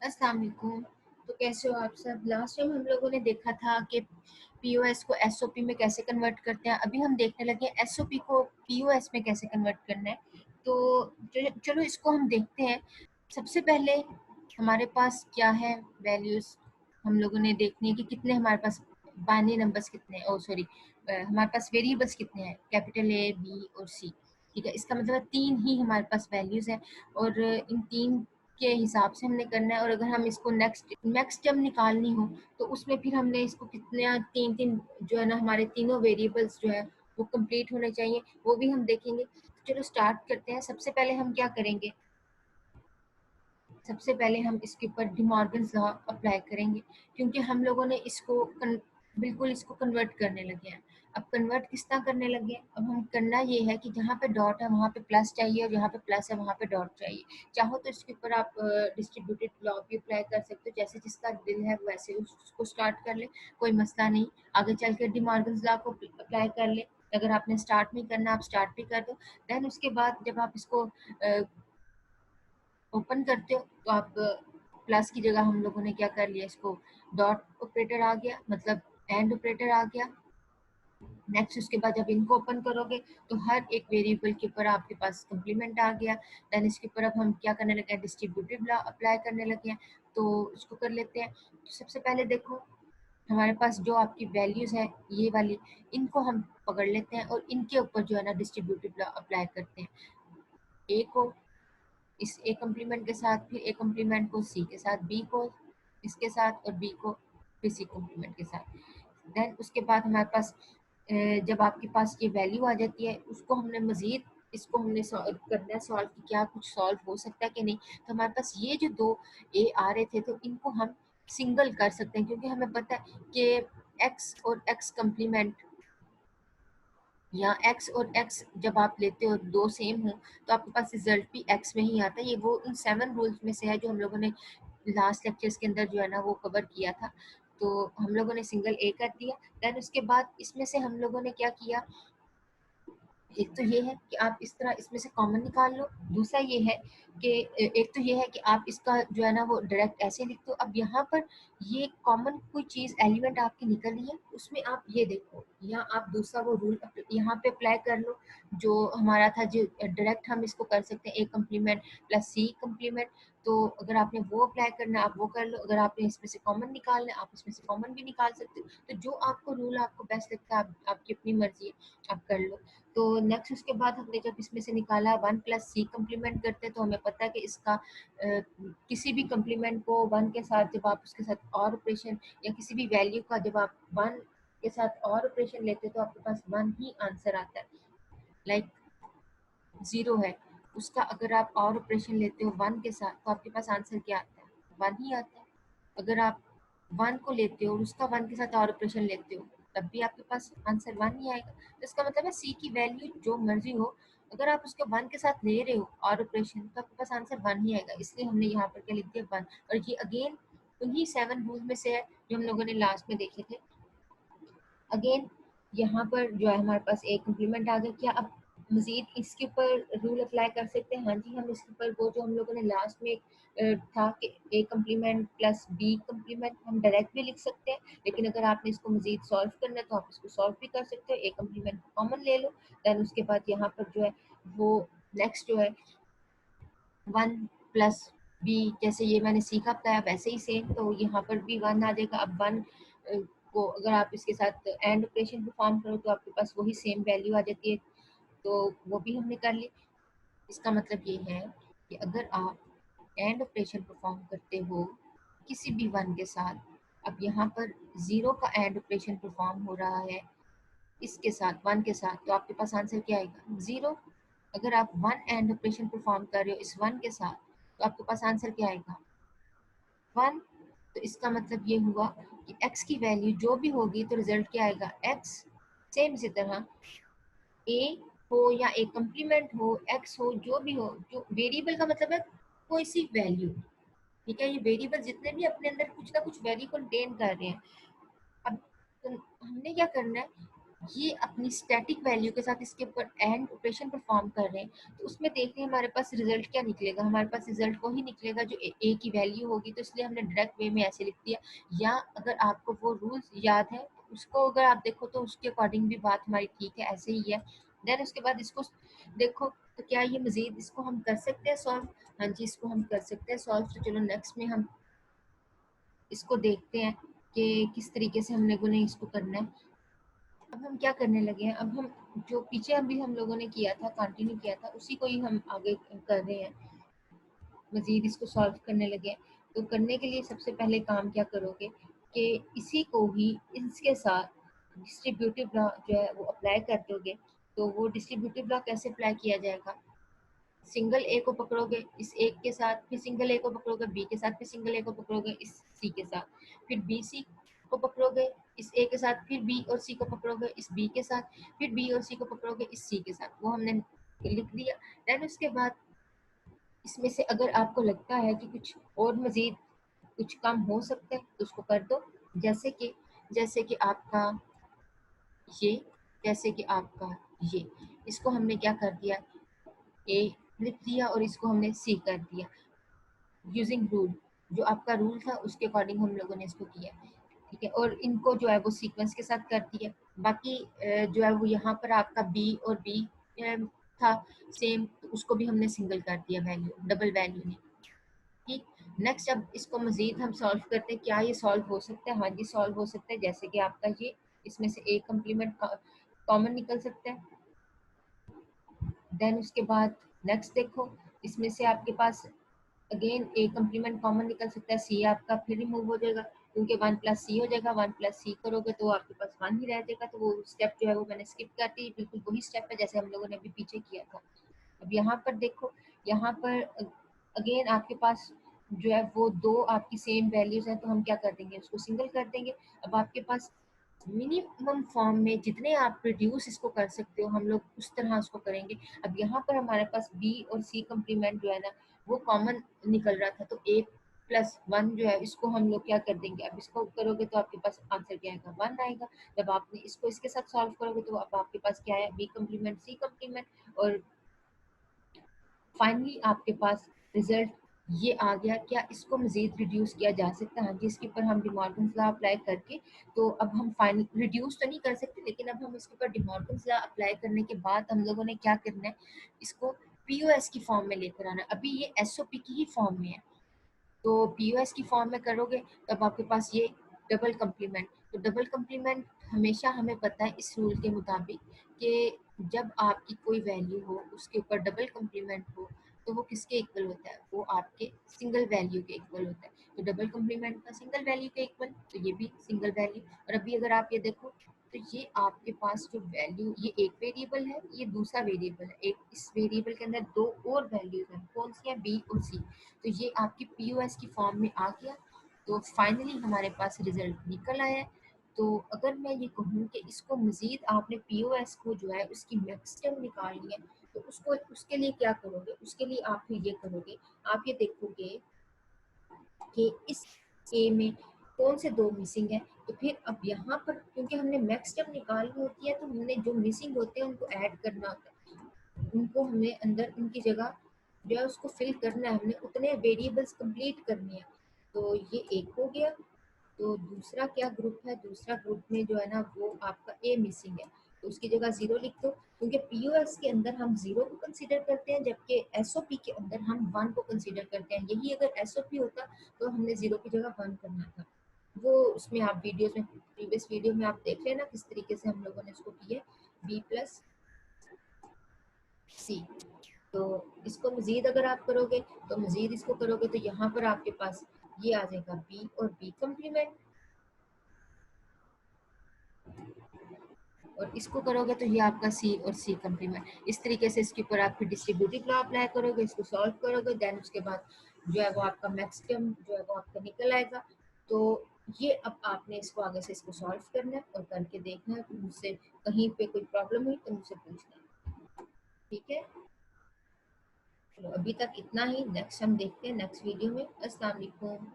अस्सलाम वालेकुम। तो कैसे हो आप सब? लास्ट टाइम हम लोगों ने देखा था कि पीओएस को एसओपी में कैसे कन्वर्ट करते हैं। अभी हम देखने लगे हैं एसओपी को पीओएस में कैसे कन्वर्ट करना है। तो चलो इसको हम देखते हैं। सबसे पहले हमारे पास क्या है वैल्यूज, हम लोगों ने देखनी है कि कितने हमारे पास बाइनरी नंबर्स कितने हैं। ओ सॉरी, हमारे पास वेरिएबल्स कितने हैं, कैपिटल ए बी और सी। ठीक है, इसका मतलब है तीन ही हमारे पास वैल्यूज हैं और इन तीन के हिसाब से हमने करना है। और अगर हम इसको नेक्स्ट टर्म निकालनी हो तो उसमें फिर हमने इसको कितने तीन तीन जो है ना, हमारे तीनों वेरिएबल्स जो है वो कंप्लीट होने चाहिए, वो भी हम देखेंगे। तो चलो स्टार्ट करते हैं। सबसे पहले हम क्या करेंगे, सबसे पहले हम इसके ऊपर डिमॉर्गन्स लॉ अप्लाई करेंगे, क्योंकि हम लोगों ने इसको बिल्कुल इसको कन्वर्ट करने लगे हैं। अब कन्वर्ट किस तरह करने लगे हैं, अब हम करना ये है कि जहाँ पे डॉट है वहाँ पे प्लस चाहिए और जहाँ पे प्लस है वहाँ पे डॉट चाहिए। चाहो तो इसके ऊपर आप डिस्ट्रीब्यूटेड लॉ भी अप्लाई कर सकते हो, जैसे जिसका दिल है वैसे उसको स्टार्ट कर ले, कोई मसला नहीं। आगे चल के डिमॉर्गन्स लॉ को अप्लाई कर ले। अगर आपने स्टार्ट नहीं करना आप स्टार्ट भी कर दो। देन उसके बाद जब आप इसको ओपन करते हो तो आप प्लस की जगह हम लोगों ने क्या कर लिया, इसको डॉट ऑपरेटर आ गया, मतलब एंड ऑपरेटर आ गया। नेक्स्ट उसके बाद जब इनको ओपन करोगे तो हर एक वेरिएबल के ऊपर आपके पास कम्प्लीमेंट आ गया। देन इसके ऊपर अब हम क्या करने लगे हैं, डिस्ट्रीब्यूटिव लॉ अप्लाई करने लगे हैं। तो इसको कर लेते हैं। तो सबसे पहले देखो, हमारे पास जो आपकी वैल्यूज है ये वाली, इनको हम पकड़ लेते हैं और इनके ऊपर जो है ना डिस्ट्रीब्यूटिव लॉ अप्लाई करते हैं। ए को इस ए कम्प्लीमेंट के साथ, फिर ए कम्प्लीमेंट को सी के साथ, बी को इसके साथ और बी को फिर सी कम्प्लीमेंट के साथ। देन उसके बाद हमारे पास जब आपके पास ये वैल्यू आ जाती है, उसको हमने मज़ीद इसको हमने करना है सॉल्व कि क्या कुछ सॉल्व हो सकता है कि नहीं। तो हमारे पास ये जो दो ए आ रहे थे तो इनको हम सिंगल कर सकते हैं, क्योंकि हमें पता है कि एक्स और एक्स कम्प्लीमेंट या एक्स और एक्स जब आप लेते हो दो सेम हो तो आपके पास रिजल्ट भी एक्स में ही आता है। ये वो उन 7 रूल्स में से है जो हम लोगों ने लास्ट लेक्चर्स के अंदर जो है ना वो कवर किया था। तो हम लोगों ने सिंगल ए कर दिया। देन उसके बाद इसमें से हम लोगों ने क्या किया, एक तो ये है कि आप इस तरह इसमें से कॉमन निकाल लो। दूसरा ये है कि एक तो ये है कि आप इसका जो है ना वो डायरेक्ट ऐसे लिख दो। अब यहाँ पर ये कॉमन कोई चीज़ एलिमेंट आपकी निकल रही है, उसमें आप ये देखो, यहाँ आप दूसरा वो रूल यहाँ पे अप्लाई कर लो जो हमारा था, जो डायरेक्ट हम इसको कर सकते हैं A complement plus C complement. तो अगर आपने वो अप्लाई करना आप वो कर लो, अगर आपने इसमें से कॉमन निकालना है आप इसमें से कॉमन भी निकाल सकते हो। तो जो आपको रूल आपको बेस्ट लगता है आपकी अपनी मर्जी है, आप कर लो। तो नेक्स्ट उसके बाद हमने जब इसमें से निकाला वन प्लस सी कम्प्लीमेंट करते हैं तो हमें पता है कि इसका किसी भी कम्प्लीमेंट को वन के साथ जब आप उसके साथ और ऑपरेशन या किसी भी वैल्यू का जब आप वन के साथ और ऑपरेशन लेते हैं तो आपके पास वन ही आंसर आता है। लाइक जीरो है, उसका अगर आप और ऑपरेशन लेते हो वन के साथ तो आपके पास आंसर क्या आता है, वन ही आता है। अगर आप वन को लेते हो और उसका वन के साथ और ऑपरेशन लेते हो तब भी आपके पास आंसर वन ही आएगा। तो इसका मतलब है सी की वैल्यू जो मर्जी हो, अगर आप उसके वन के साथ ले रहे हो और ऑपरेशन तो आपके पास आंसर वन ही आएगा। इसलिए हमने यहाँ पर क्या लिख दिया, वन। और ये अगेन उन्हीं 7 रूल में से है जो हम लोगों ने लास्ट में देखे थे। अगेन यहाँ पर जो है हमारे पास एक कम्प्लीमेंट आ गया। क्या अब मजीद इसके ऊपर रूल अप्लाई कर सकते हैं? हाँ जी, हम इसके ऊपर वो जो हम लोगों ने लास्ट में था कि A complement plus B complement हम डायरेक्ट भी लिख सकते हैं, लेकिन अगर आपने इसको मजीद सॉल्व करना है तो आप इसको सॉल्व भी कर सकते हो। ए कम्प्लीमेंट कॉमन ले लो। देन उसके बाद यहाँ पर जो है वो नेक्स्ट जो है वन प्लस बी, जैसे ये मैंने सीखा बताया वैसे ही सेम, तो यहाँ पर भी वन आ जाएगा। अब वन को अगर आप इसके साथ एंड ऑपरेशन परफॉर्म करो तो आपके पास वही सेम वैल्यू आ जाती है। तो वो भी हमने कर ली। इसका मतलब ये है कि अगर आप एंड ऑपरेशन परफॉर्म करते हो किसी भी वन के साथ, अब यहाँ पर ज़ीरो का एंड ऑपरेशन परफॉर्म हो रहा है इसके साथ वन के साथ, तो आपके पास आंसर क्या आएगा, ज़ीरो। अगर आप वन एंड ऑपरेशन परफॉर्म कर रहे हो इस वन के साथ तो आपके पास आंसर क्या आएगा, वन। तो इसका मतलब ये हुआ कि x की वैल्यू जो भी होगी तो रिजल्ट क्या आएगा, x। सेम इसी तरह a हो या a कम्प्लीमेंट हो, x हो, जो भी हो, जो वेरिएबल का मतलब है कोई सी वैल्यू। ठीक है, ये वेरिएबल जितने भी अपने अंदर कुछ ना कुछ वैल्यू कंटेन कर रहे हैं। अब हमने क्या करना है, ये अपनी स्टैटिक वैल्यू के साथ इसके ऊपर एंड ऑपरेशन परफॉर्म कर रहे हैं, तो उसमें देखते हैं हमारे पास रिजल्ट क्या निकलेगा। हमारे पास रिजल्ट वही निकलेगा जो ए की वैल्यू होगी, तो इसलिए हमने डायरेक्ट वे में ऐसे लिख दिया। या अगर आपको वो रूल्स याद है उसको अगर आप देखो तो उसके अकॉर्डिंग भी बात हमारी ठीक है, ऐसे ही है। देन उसके बाद इसको देखो तो क्या ये मजीद इसको हम कर सकते हैं सॉल्व? हाँ जी, इसको हम कर सकते हैं सॉल्व। तो चलो नेक्स्ट में हम इसको देखते हैं कि किस तरीके से हम लोगों ने इसको करना है। अब हम क्या करने लगे हैं, अब हम जो पीछे अभी हम लोगों ने किया था, कंटिन्यू किया था, उसी को ही हम आगे कर रहे हैं, मजीद इसको सॉल्व करने लगे हैं। तो करने के लिए सबसे पहले काम क्या करोगे कि इसी को ही इसके साथ डिस्ट्रीब्यूटिव लॉ जो है वो अप्लाई कर दोगे। तो वो डिस्ट्रीब्यूटिव लॉ कैसे अप्लाई किया जाएगा? सिंगल ए को पकड़ोगे इस एक के साथ, फिर सिंगल ए को पकड़ोगे बी के साथ, फिर सिंगल ए को पकड़ोगे इस सी के साथ, फिर बी सी को पकड़ोगे इस ए के साथ, फिर बी और सी को पकड़ोगे इस बी के साथ, फिर बी और सी को पकड़ोगे इस सी के साथ। वो हमने लिख दिया। देन उसके बाद इसमें से अगर आपको लगता है कि कुछ और मजीद कुछ काम हो सकता है तो उसको कर दो। जैसे कि आपका ये, जैसे कि आपका ये, इसको हमने क्या कर दिया, ए लिख दिया और इसको हमने सी कर दिया यूजिंग रूल। जो आपका रूल था उसके अकॉर्डिंग हम लोगों ने इसको किया, ठीक है। और इनको जो है वो सीक्वेंस के साथ कर दिया। बाकी जो है वो यहाँ पर आपका बी और बी था सेम, तो उसको भी हमने सिंगल कर दिया वैल्यू, डबल वैल्यू नहीं, ठीक। नेक्स्ट अब इसको मजीद हम सॉल्व करते हैं। क्या ये सॉल्व हो सकता है? हाँ जी सॉल्व हो सकता है। जैसे कि आपका ये, इसमें से एक कम्प्लीमेंट कॉमन निकल सकता है। देन उसके बाद नेक्स्ट देखो, इसमें से आपके पास अगेन ए कम्प्लीमेंट कॉमन निकल सकता है, सी आपका फिर रिमूव हो जाएगा क्योंकि वन प्लस सी हो जाएगा। वन प्लस सी करोगे तो आपके पास वन ही रह जाएगा, तो वो स्टेप जो है वो मैंने स्किप कर दी। बिल्कुल वही स्टेप है जैसे हम लोगों ने अभी पीछे किया था। अब यहाँ पर देखो, यहाँ पर अगेन आपके पास जो है वो दो आपकी सेम वैल्यूज हैं, तो हम क्या कर देंगे, उसको सिंगल कर देंगे। अब आपके पास मिनिमम फॉर्म में जितने आप रिड्यूस इसको कर सकते हो हम लोग उस तरह उसको करेंगे। अब यहाँ पर हमारे पास बी और सी कम्प्लीमेंट जो है ना वो कॉमन निकल रहा था, तो ए प्लस वन जो है इसको हम लोग क्या कर देंगे, अब इसको करोगे तो आपके पास आंसर क्या आएगा, वन आएगा। जब आपने इसको इसके साथ सॉल्व करोगे तो अब आपके पास क्या है, बी कम्प्लीमेंट सी कम्प्लीमेंट, और फाइनली आपके पास रिजल्ट ये आ गया। क्या इसको मजीद रिड्यूस किया जा सकता है? हाँ जी, इसके ऊपर हम डिमॉर्गन्स लॉ अप्लाई करके, तो अब हम फाइनल रिड्यूस तो नहीं कर सकते, लेकिन अब हम इसके ऊपर डिमॉर्गन्स लॉ अप्लाई करने के बाद हम लोगों ने क्या करना है, इसको पीओएस की फॉर्म में लेकर आना है। अभी ये एसओपी की ही फॉर्म में है, तो पीओएस की फॉर्म में करोगे तब आपके पास ये डबल कम्प्लीमेंट। तो डबल कम्प्लीमेंट हमेशा हमें पता है इस रूल के मुताबिक कि जब आपकी कोई वैल्यू हो उसके ऊपर डबल कम्प्लीमेंट हो तो वो किसके इक्वल होता है, वो आपके सिंगल वैल्यू के इक्वल होता है। तो डबल कम्प्लीमेंट का सिंगल वैल्यू के इक्वल, तो ये भी सिंगल वैल्यू। और अभी अगर आप ये देखो तो ये आपके पास जो वैल्यू, ये एक वेरिएबल है, ये दूसरा वेरिएबल है, एक इस वेरिएबल के अंदर दो और वैल्यूज हैं, कौन सी है, बी और सी। तो ये आपकी पीओएस की फॉर्म में आ गया। तो फाइनली हमारे पास रिजल्ट निकल आया है। तो अगर मैं ये कहूँ कि इसको मज़ीद आपने पीओएस को जो है उसकी मैक्सिमम निकालनी है, तो उसको उसके लिए क्या करोगे, उसके लिए आप फिर ये करोगे, आप ये देखोगे कि इस ए में कौन से दो मिसिंग है। तो फिर अब यहाँ पर क्योंकि हमने मैक्सिमम निकालनी होती है, तो हमने जो मिसिंग होते हैं उनको ऐड करना होता है, उनको हमें अंदर उनकी जगह जो है उसको फिल करना है, हमने उतने वेरिएबल्स कंप्लीट करने हैं। तो ये एक हो गया। तो दूसरा क्या ग्रुप है, दूसरा ग्रुप में जो है ना वो आपका ए मिसिंग है, तो उसकी जगह जीरो लिख दो, क्योंकि पीओएस के अंदर हम जीरो को कंसीडर करते हैं जबकि एसओपी के अंदर हम वन को कंसीडर करते हैं। यही अगर एसओपी होता तो हमने जीरो की जगह वन करना था। वो उसमें आप वीडियोस में, प्रीवियस वीडियो में आप देख लेना किस तरीके से हम लोगों ने इसको किया, बी प्लस सी। तो इसको मजीद अगर आप करोगे, तो मजीद इसको करोगे तो यहाँ पर आपके पास ये आ जाएगा बी और बी कम्प्लीमेंट, और इसको करोगे तो ये आपका सी और सी कम्प्लीमेंट। इस तरीके से इसके ऊपर आप फिर डिस्ट्रीब्यूटिव लॉ अप्लाई करोगे, इसको सॉल्व करोगे, देन उसके बाद जो है वो आपका मैक्सिमम जो है वो आपका निकल आएगा। तो ये अब आपने इसको आगे से इसको सॉल्व करना है और करके देखना है, तो मुझसे कहीं पे कोई प्रॉब्लम हुई तो मुझसे पूछना है, ठीक है। चलो अभी तक इतना ही, नेक्स्ट हम देखते हैं नेक्स्ट वीडियो में। अस्सलाम वालेकुम।